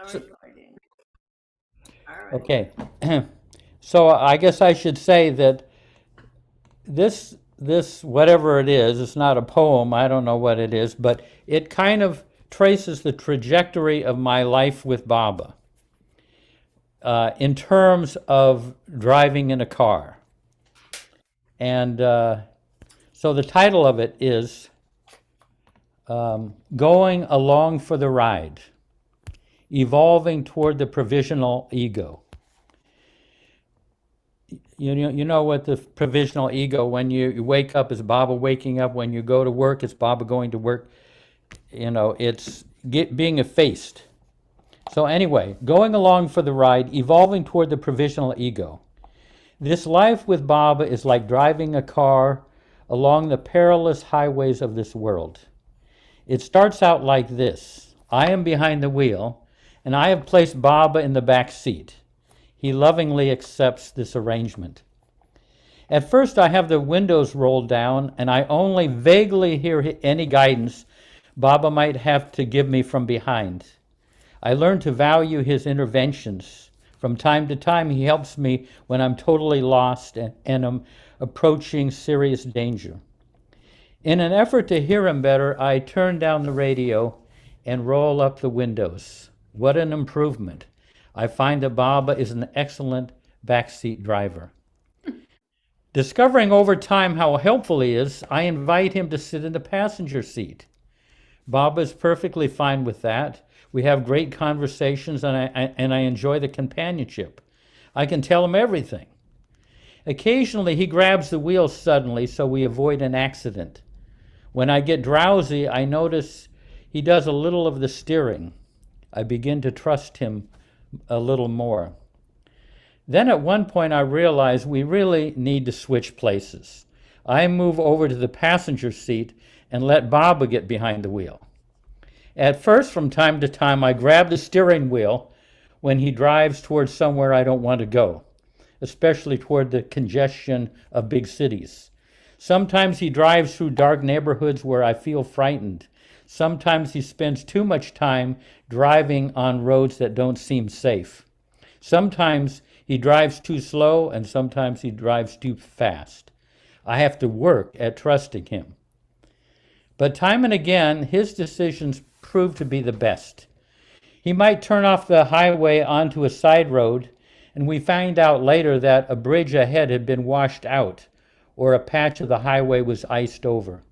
So, recording. All right. okay. So I guess I should say that this whatever it is, it's not a poem, I don't know what it is, but it kind of traces the trajectory of my life with Baba in terms of driving in a car. And so the title of it is Going Along for the Ride, Evolving Toward the Provisional Ego. You know what the provisional ego, when you wake up, is Baba waking up. When you go to work, it's Baba going to work. It's being effaced. So anyway, going along for the ride, evolving toward the provisional ego. This life with Baba is like driving a car along the perilous highways of this world. It starts out like this. I am behind the wheel, and I have placed Baba in the back seat. He lovingly accepts this arrangement. At first, I have the windows rolled down, and I only vaguely hear any guidance Baba might have to give me from behind. I learn to value his interventions. From time to time, he helps me when I'm totally lost and am approaching serious danger. In an effort to hear him better, I turn down the radio and roll up the windows. What an improvement. I find that Baba is an excellent backseat driver. Discovering over time how helpful he is, I invite him to sit in the passenger seat. Baba is perfectly fine with that. We have great conversations, and I enjoy the companionship. I can tell him everything. Occasionally, he grabs the wheel suddenly, so we avoid an accident. When I get drowsy, I notice he does a little of the steering. I begin to trust him a little more. Then at one point I realize we really need to switch places. I move over to the passenger seat and let Baba get behind the wheel. At first, from time to time, I grab the steering wheel when he drives towards somewhere I don't want to go, especially toward the congestion of big cities. Sometimes he drives through dark neighborhoods where I feel frightened. Sometimes he spends too much time driving on roads that don't seem safe. Sometimes he drives too slow, and sometimes he drives too fast. I have to work at trusting him. But time and again, his decisions prove to be the best. He might turn off the highway onto a side road, and we find out later that a bridge ahead had been washed out, or a patch of the highway was iced over.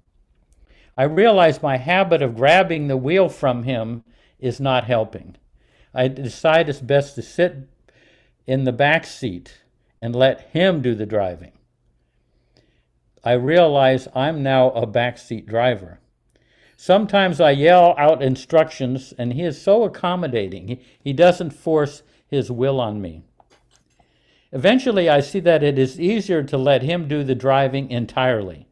I realize my habit of grabbing the wheel from him is not helping. I decide it's best to sit in the back seat and let him do the driving. I realize I'm now a backseat driver. Sometimes I yell out instructions, and he is so accommodating. He doesn't force his will on me. Eventually, I see that it is easier to let him do the driving entirely.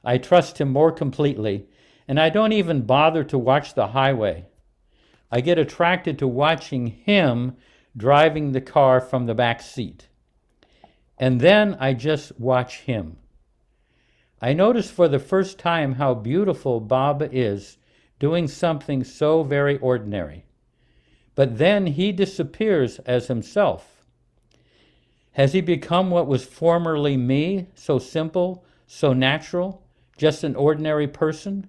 I trust him more completely, and I don't even bother to watch the highway. I get attracted to watching him driving the car from the back seat. And then I just watch him. I notice for the first time how beautiful Baba is doing something so very ordinary. But then he disappears as himself. Has he become what was formerly me, so simple, so natural, just an ordinary person?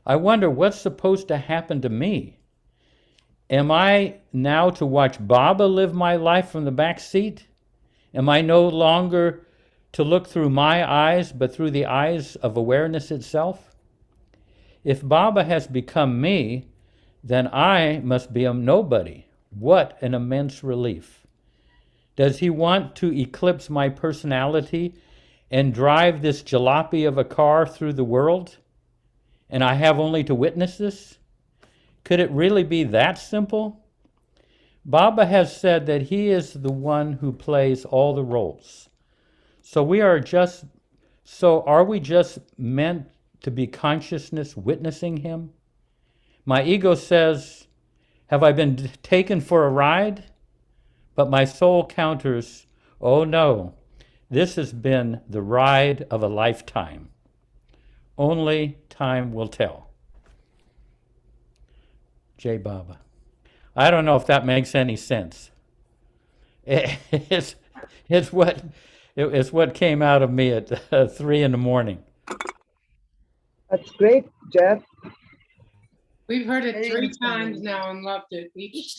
I wonder what's supposed to happen to me. Am I now to watch Baba live my life from the back seat? Am I no longer to look through my eyes, but through the eyes of awareness itself? If Baba has become me, then I must be a nobody. What an immense relief. Does he want to eclipse my personality and drive this jalopy of a car through the world? And I have only to witness this? Could it really be that simple? Baba has said that he is the one who plays all the roles. So are we just meant to be consciousness witnessing him? My ego says, have I been taken for a ride? But my soul counters, oh no, this has been the ride of a lifetime. Only time will tell. Jai Baba. I don't know if that makes any sense. It's it's what it's what came out of me at 3 in the morning. That's great, Jeff. We've heard it Very 3 interesting. times now and loved it each